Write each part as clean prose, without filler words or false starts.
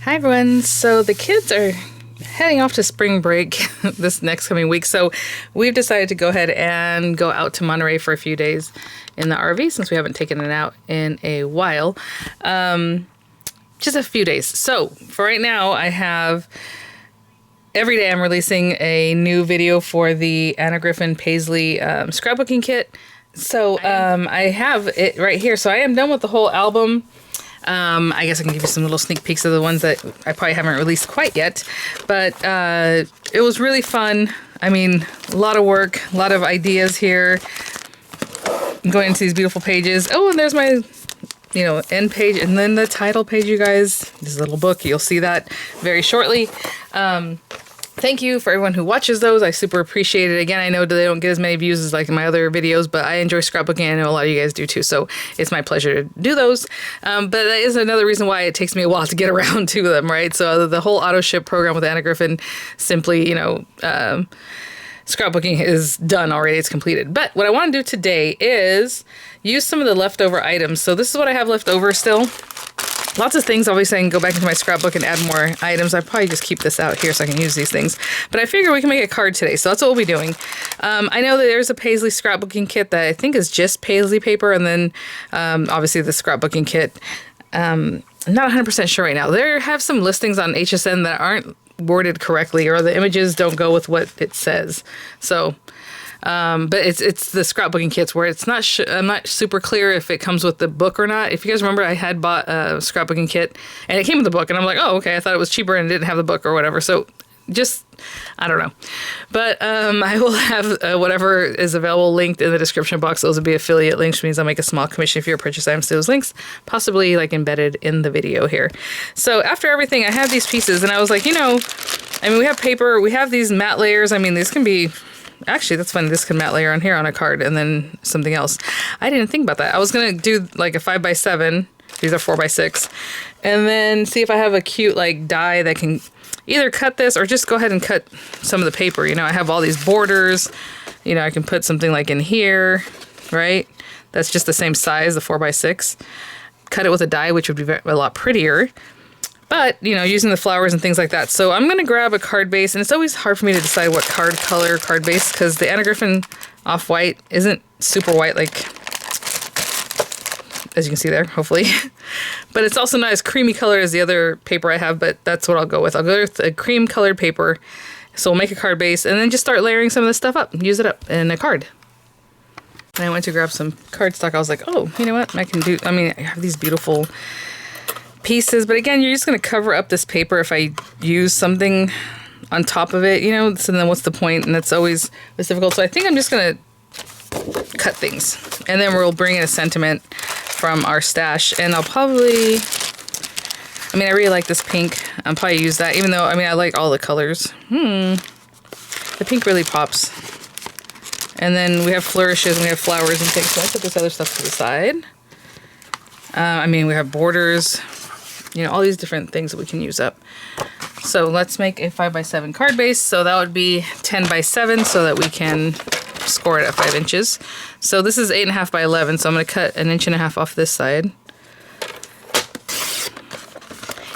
Hi everyone, so the kids are heading off to spring break this next coming week, so we've decided to go ahead and go out to Monterey for a few days in the RV since we haven't taken it out in a while. Just a few days. So for right now, I have every day I'm releasing a new video for the Griffin Paisley scrapbooking kit. So I have it right here. So I am done with the whole album. I guess I can give you some little sneak peeks of the ones that I probably haven't released quite yet, but it was really fun. I mean, a lot of work, a lot of ideas here. I'm going into these beautiful pages. Oh, and there's my, end page, and then the title page, you guys. This little book, you'll see that very shortly. Thank you for everyone who watches those. I super appreciate it. Again, I know they don't get as many views as like in my other videos, but I enjoy scrapbooking. I know a lot of you guys do too, so it's my pleasure to do those. But that is another reason why it takes me a while to get around to them, right? So the whole auto ship program with Anna Griffin, simply, scrapbooking is done already. It's completed. But what I want to do today is use some of the leftover items. So this is what I have left over still. Lots of things. Obviously, I can go back into my scrapbook and add more items. I probably just keep this out here so I can use these things. But I figure we can make a card today, so that's what we'll be doing. I know that there's a Paisley scrapbooking kit that I think is just Paisley paper, and then obviously the scrapbooking kit. I'm not 100% sure right now. There have some listings on HSN that aren't worded correctly, or the images don't go with what it says. So... but it's the scrapbooking kits where it's not I'm not super clear if it comes with the book or not. If you guys remember, I had bought a scrapbooking kit and it came with the book, and I'm like, oh, okay, I thought it was cheaper and it didn't have the book or whatever. So just, I don't know. But I will have whatever is available linked in the description box. Those will be affiliate links, which means I'll make a small commission if you purchase items to those links, possibly like embedded in the video here. So after everything, I have these pieces, and I was like, we have paper, we have these matte layers. I mean, these can be... Actually, that's funny. This can matte layer on here on a card and then something else. I didn't think about that. I was going to do like a 5x7. These are 4x6. And then see if I have a cute like die that can either cut this or just go ahead and cut some of the paper. I have all these borders. I can put something like in here, right? That's just the same size, the 4x6. Cut it with a die, which would be a lot prettier. But, using the flowers and things like that. So I'm going to grab a card base, and it's always hard for me to decide what card base, because the Anna Griffin off-white isn't super white, like, as you can see there, hopefully. But it's also not as creamy color as the other paper I have, but that's what I'll go with. I'll go with a cream-colored paper. So we'll make a card base, and then just start layering some of this stuff up, use it up in a card. And I went to grab some cardstock. I was like, oh, you know what? I have these beautiful... pieces, but again, you're just going to cover up this paper if I use something on top of it, so then what's the point? And it's always difficult. So I think I'm just going to cut things, and then we'll bring in a sentiment from our stash, and I'll probably, I really like this pink. I'll probably use that, even though, I like all the colors. The pink really pops. And then we have flourishes and we have flowers and things, so I put this other stuff to the side. We have borders, all these different things that we can use up. So let's make a 5x7 card base. So that would be 10x7 so that we can score it at 5 inches. So this is 8.5 by 11. So I'm going to cut 1.5 inches off this side.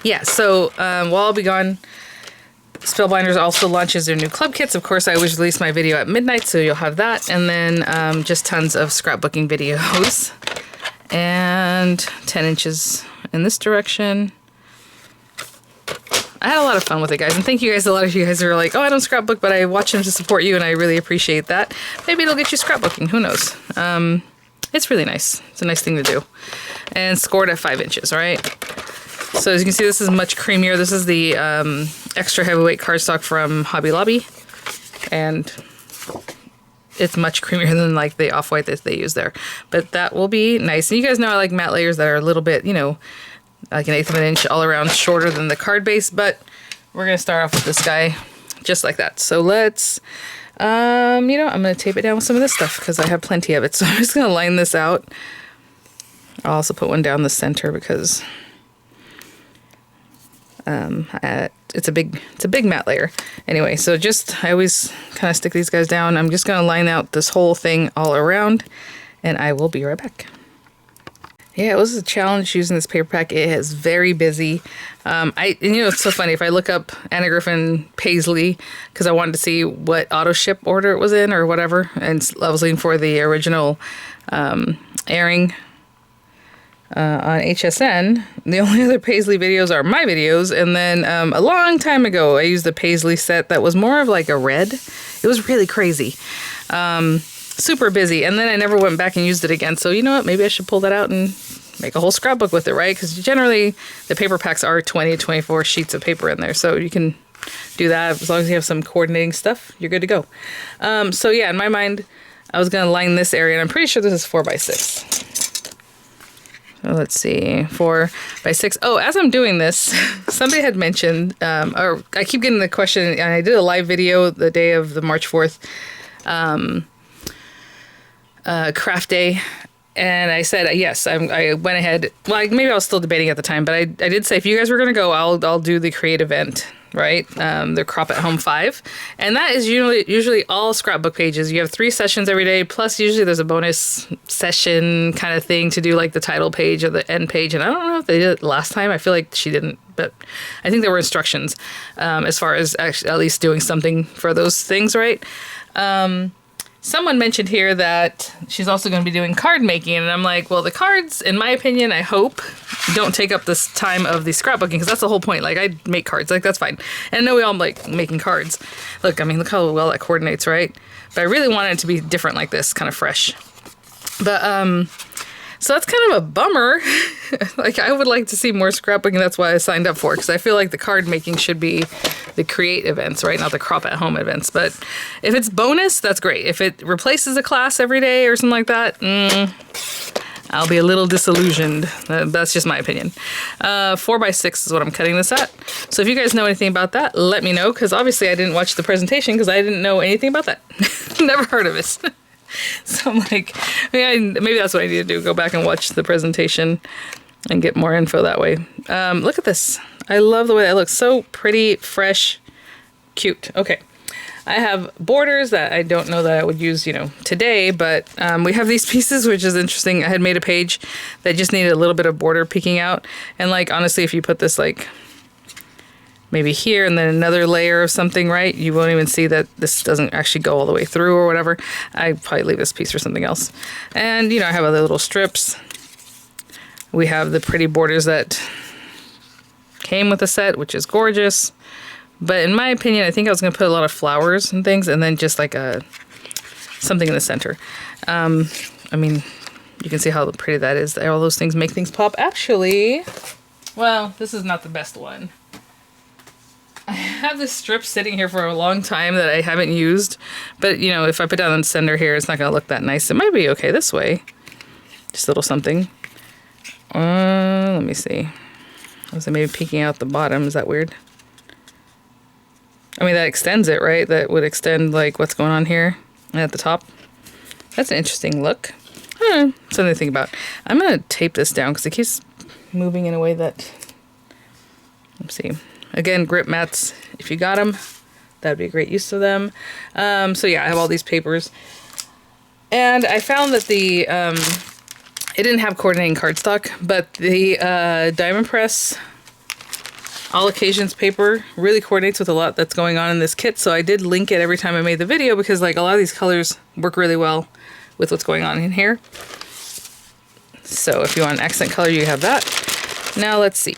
Yeah, so while I'll be gone, Spellbinders also launches their new club kits. Of course, I always release my video at midnight, so you'll have that. And then just tons of scrapbooking videos. And 10 inches in this direction. I had a lot of fun with it, guys, and thank you guys. A lot of you guys are like, oh, I don't scrapbook, but I watch them to support you, and I really appreciate that. Maybe it'll get you scrapbooking, who knows. It's really nice. It's a nice thing to do. And scored at 5 inches, right? So as you can see, this is much creamier. This is the extra heavyweight cardstock from Hobby Lobby, and it's much creamier than like the off-white that they use there. But that will be nice. And you guys know I like matte layers that are a little bit, like 1/8 of an inch all around shorter than the card base. But we're going to start off with this guy just like that. So let's, I'm going to tape it down with some of this stuff because I have plenty of it. So I'm just going to line this out. I'll also put one down the center because it's a big matte layer. Anyway, so I always kind of stick these guys down. I'm just going to line out this whole thing all around, and I will be right back. Yeah, it was a challenge using this paper pack. It is very busy. And you know, it's so funny. If I look up Anna Griffin Paisley, because I wanted to see what auto ship order it was in or whatever, and I was looking for the original airing on HSN. The only other Paisley videos are my videos. And then a long time ago, I used a Paisley set that was more of like a red. It was really crazy. Super busy, and then I never went back and used it again. So you know what, maybe I should pull that out and make a whole scrapbook with it, right? Because generally the paper packs are 20 to 24 sheets of paper in there, so you can do that. As long as you have some coordinating stuff, you're good to go. So yeah, in my mind, I was going to line this area, and I'm pretty sure this is 4x6. So let's see, 4x6. Oh, as I'm doing this, somebody had mentioned, or I keep getting the question, and I did a live video the day of the March 4th craft day, and I said yes. I went ahead. Well, maybe I was still debating at the time, but I did say if you guys were gonna go, I'll do the create event, right? The Crop at Home 5, and that is usually all scrapbook pages. You have 3 sessions every day, plus usually there's a bonus session kind of thing to do, like the title page or the end page. And I don't know if they did it last time. I feel like she didn't, but I think there were instructions as far as actually at least doing something for those things, right? Someone mentioned here that she's also going to be doing card making, and I'm like, well, the cards, in my opinion, I hope, don't take up this time of the scrapbooking, because that's the whole point. Like, I make cards, like, that's fine. And I know we all like making cards. Look, I mean, look how well that coordinates, right? But I really wanted it to be different like this, kind of fresh. But, so that's kind of a bummer. Like, I would like to see more scrapbooking. That's why I signed up for it, because I feel like the card making should be the create events, right? Not the crop at home events. But if it's bonus, that's great. If it replaces a class every day or something like that, I'll be a little disillusioned. That's just my opinion. 4x6 is what I'm cutting this at. So if you guys know anything about that, let me know, because obviously I didn't watch the presentation because I didn't know anything about that. Never heard of it. So I'm like, maybe that's what I need to do. Go back and watch the presentation and get more info that way. Look at this. I love the way that looks. So pretty, fresh, cute. Okay. I have borders that I don't know that I would use, you know, today, but we have these pieces, which is interesting. I had made a page that just needed a little bit of border peeking out. And like, honestly, if you put this like maybe here and then another layer of something, right, you won't even see that this doesn't actually go all the way through or whatever. I'd probably leave this piece for something else. And, you know, I have other little strips. We have the pretty borders that came with the set, which is gorgeous. But in my opinion, I think I was going to put a lot of flowers and things, and then just like something in the center. I mean, you can see how pretty that is. All those things make things pop. Actually, well, this is not the best one. I have this strip sitting here for a long time that I haven't used. But, you know, if I put down the center here, it's not going to look that nice. It might be okay this way. Just a little something. Let me see. Was it maybe peeking out the bottom? Is that weird? I mean, that extends it, right? That would extend, like, what's going on here and at the top. That's an interesting look. Something to think about. I'm going to tape this down because it keeps moving in a way that... Let's see. Again, grip mats, if you got them, that would be a great use of them. So yeah, I have all these papers. And I found that the... it didn't have coordinating cardstock, but the Diamond Press All Occasions paper really coordinates with a lot that's going on in this kit. So I did link it every time I made the video because like a lot of these colors work really well with what's going on in here. So if you want an accent color, you have that. Now let's see.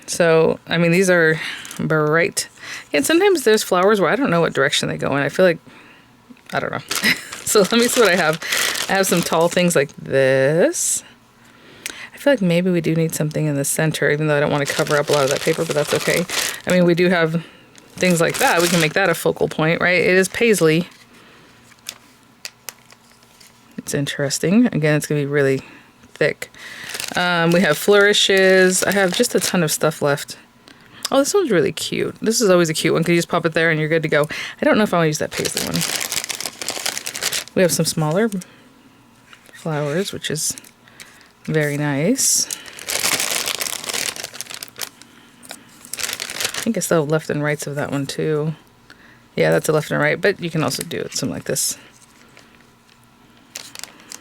So, I mean, these are bright. And sometimes there's flowers where I don't know what direction they go in. I feel like, I don't know. So let me see what I have. I have some tall things like this. I feel like maybe we do need something in the center, even though I don't want to cover up a lot of that paper, but that's okay. I mean, we do have things like that. We can make that a focal point, right? It is Paisley. It's interesting. Again, it's going to be really thick. We have flourishes. I have just a ton of stuff left. Oh, this one's really cute. This is always a cute one because you just pop it there and you're good to go. I don't know if I want to use that Paisley one. We have some smaller flowers, which is very nice. I think I still have left and rights of that one too. Yeah, that's a left and right, but you can also do it something like this.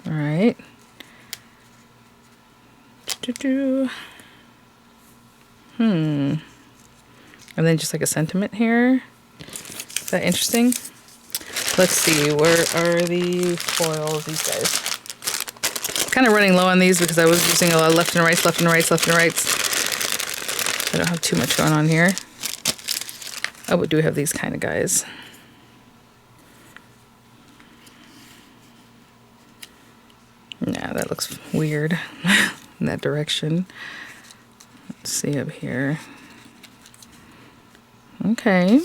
All right. And then just like a sentiment here. Is that interesting? Let's see, where are the foils, these guys? Kind of running low on these because I was using a lot of left and rights, left and rights, left and rights. I don't have too much going on here. Oh, but do we have these kind of guys? Yeah, that looks weird in that direction. Let's see up here. Okay.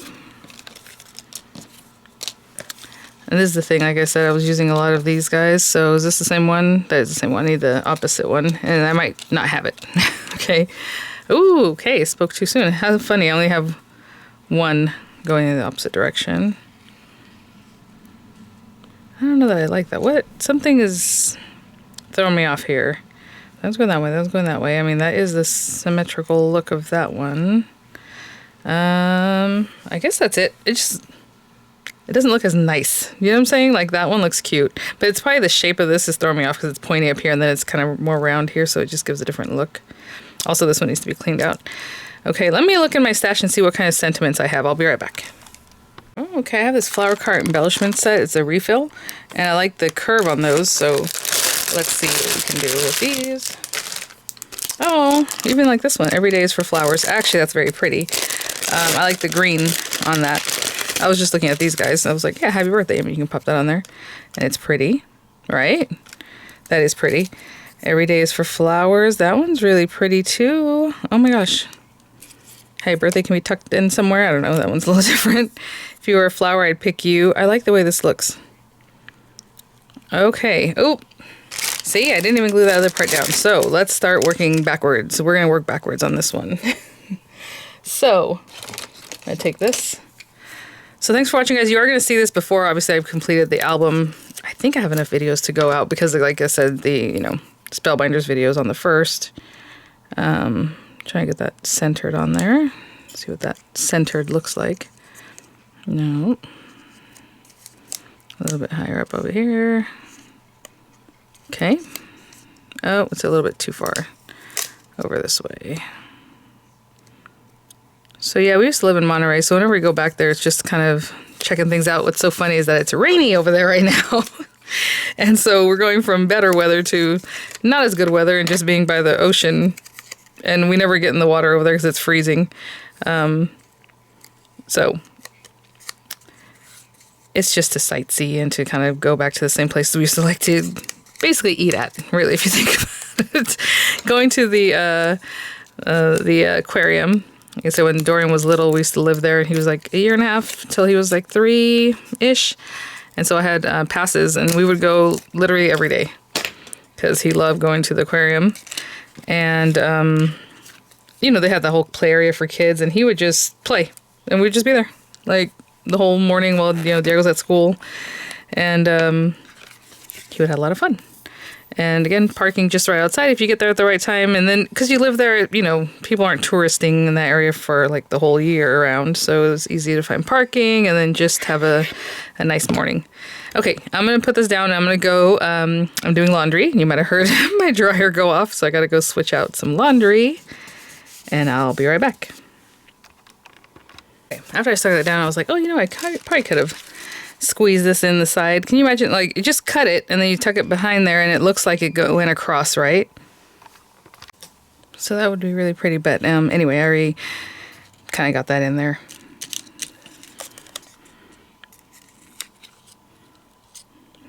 And this is the thing, like I said, I was using a lot of these guys. So is this the same one? That is the same one. I need the opposite one. And I might not have it. Okay. Ooh, okay. Spoke too soon. How funny. I only have one going in the opposite direction. I don't know that I like that. What? Something is throwing me off here. That was going that way. That was going that way. I mean, that is the symmetrical look of that one. I guess that's it. It doesn't look as nice. You know what I'm saying? Like that one looks cute, but it's probably the shape of this is throwing me off because it's pointy up here and then it's kind of more round here. So it just gives a different look. Also, this one needs to be cleaned out. Okay, let me look in my stash and see what kind of sentiments I have. I'll be right back. Oh, okay, I have this flower cart embellishment set. It's a refill and I like the curve on those. So let's see what we can do with these. Oh, even like this one. Every day is for flowers. Actually, that's very pretty. I like the green on that. I was just looking at these guys. I was like, yeah, happy birthday. I mean, you can pop that on there. And it's pretty, right? That is pretty. Every day is for flowers. That one's really pretty too. Oh my gosh. Hey, birthday can be tucked in somewhere. I don't know. That one's a little different. If you were a flower, I'd pick you. I like the way this looks. Okay. Oh, see, I didn't even glue that other part down. So let's start working backwards. We're going to work backwards on this one. So I take this. So thanks for watching, guys. You are going to see this before, obviously, I've completed the album. I think I have enough videos to go out because, like I said, the, Spellbinders videos on the first. Try to get that centered on there. See what that centered looks like. No. A little bit higher up over here. Okay. Oh, it's a little bit too far over this way. So yeah, we used to live in Monterey, so whenever we go back there, it's just kind of checking things out. What's so funny is that it's rainy over there right now. And so we're going from better weather to not as good weather and just being by the ocean. And we never get in the water over there because it's freezing. So it's just to sightsee and to kind of go back to the same place we used to like to basically eat at, really, if you think about it. Going to the aquarium. Like I said, when Dorian was little, we used to live there, and he was like 1.5 years till he was like 3-ish. And so I had passes, and we would go literally every day because he loved going to the aquarium. And, they had the whole play area for kids, and he would just play, and we'd just be there like the whole morning while, Diego's at school. And he would have a lot of fun. And again, parking just right outside if you get there at the right time. And then, because you live there, people aren't touristing in that area for like the whole year around. So it was easy to find parking and then just have a nice morning. Okay, I'm going to put this down. I'm going to go, I'm doing laundry. You might have heard my dryer go off. So I got to go switch out some laundry. And I'll be right back. Okay, after I stuck that down, I was like, I probably could have squeeze this in the side. Can you imagine, like, you just cut it and then you tuck it behind there and it looks like it went across, right? So that would be really pretty. But anyway, I already kind of got that in there.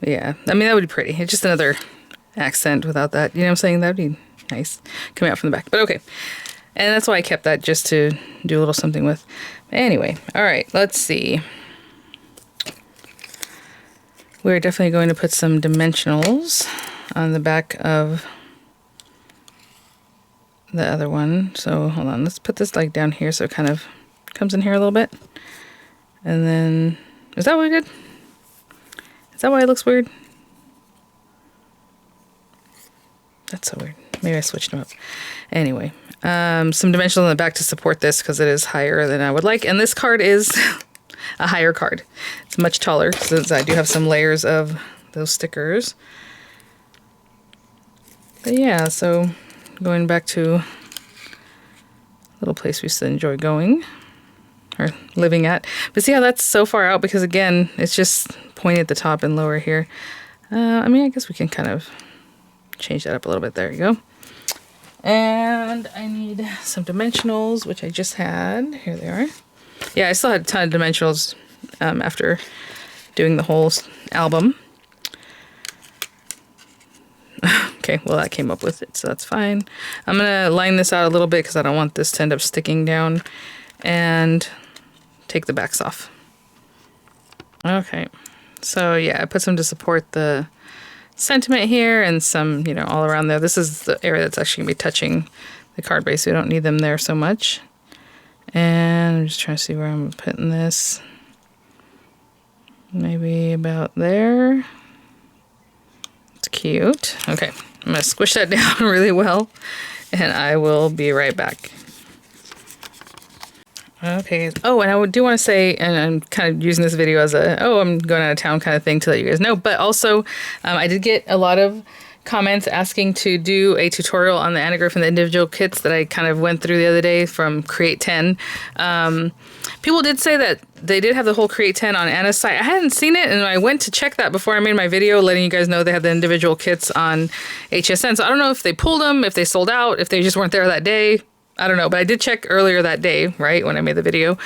Yeah, I mean, that would be pretty. It's just another accent without that. You know what I'm saying? That would be nice coming out from the back. But okay. And that's why I kept that, just to do a little something with. Anyway, all right, let's see. We're definitely going to put some dimensionals on the back of the other one. So hold on, let's put this like down here so it kind of comes in here a little bit. And then, is that what we did? Is that why it looks weird? That's so weird. Maybe I switched them up. Anyway, some dimensionals on the back to support this because it is higher than I would like. And this card is a higher card. It's much taller since I do have some layers of those stickers. But yeah, so going back to a little place we used to enjoy going or living at. But see how that's so far out because again, it's just pointy at the top and lower here. I mean, I guess we can kind of change that up a little bit. There you go. And I need some dimensionals, which I just had. Here they are. Yeah, I still had a ton of dimensionals after doing the whole album. Okay, well that came up with it, so that's fine. I'm gonna line this out a little bit because I don't want this to end up sticking down, and take the backs off. Okay, so yeah, I put some to support the sentiment here and some, you know, all around there. This is the area that's actually gonna be touching the card base, so we don't need them there so much. And I'm just trying to see where I'm putting this. Maybe about there. It's cute. Okay, I'm gonna squish that down really well, and I will be right back. Okay. Oh, and I do want to say, and I'm kind of using this video as a, oh, I'm going out of town kind of thing to let you guys know, but also I did get a lot of comments asking to do a tutorial on the Anna Griffin, the individual kits that I kind of went through the other day from Create 10. People did say that they did have the whole Create 10 on Anna's site. I hadn't seen it, and I went to check that before I made my video, letting you guys know they had the individual kits on HSN. So I don't know if they pulled them, if they sold out, if they just weren't there that day. I don't know, but I did check earlier that day, right, when I made the video,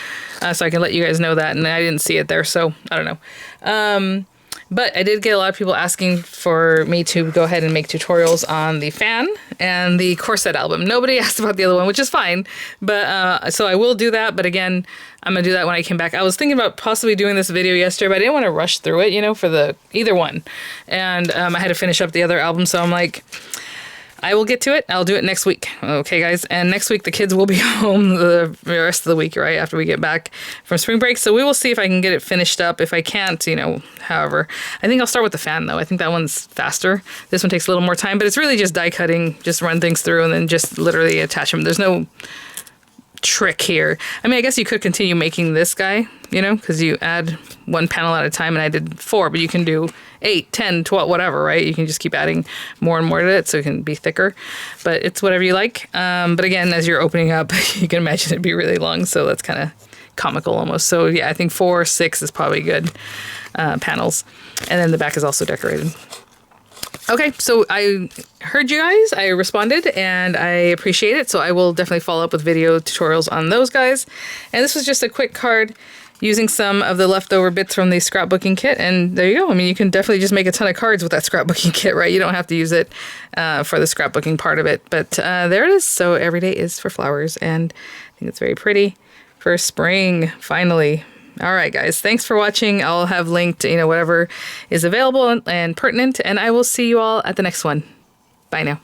so I can let you guys know that, and I didn't see it there, so I don't know. But I did get a lot of people asking for me to go ahead and make tutorials on the fan and the corset album. Nobody asked about the other one, which is fine, but so I will do that, but again, I'm going to do that when I came back. I was thinking about possibly doing this video yesterday, but I didn't want to rush through it, you know, for either one, and I had to finish up the other album, so I'm like, I will get to it. I'll do it next week. Okay, guys. And next week, the kids will be home the rest of the week, right, after we get back from spring break. So we will see if I can get it finished up. If I can't, you know, however. I think I'll start with the fan, though. I think that one's faster. This one takes a little more time, but it's really just die cutting. Just run things through and then just literally attach them. There's no trick here. I mean, I guess you could continue making this guy, you know, because you add one panel at a time, and I did 4, but you can do 8, 10, 12, whatever, right? You can just keep adding more and more to it so it can be thicker, but it's whatever you like. But again, as you're opening up, you can imagine it'd be really long, so that's kind of comical almost. So yeah, I think 4 or 6 is probably good panels, and then the back is also decorated. Okay, so I heard you guys, I responded, and I appreciate it, so I will definitely follow up with video tutorials on those guys. And this was just a quick card using some of the leftover bits from the scrapbooking kit, and there you go. I mean, you can definitely just make a ton of cards with that scrapbooking kit, right? You don't have to use it for the scrapbooking part of it, but there it is. So every day is for flowers, and I think it's very pretty for spring, finally. All right, guys, thanks for watching. I'll have linked, you know, whatever is available and pertinent, and I will see you all at the next one. Bye now.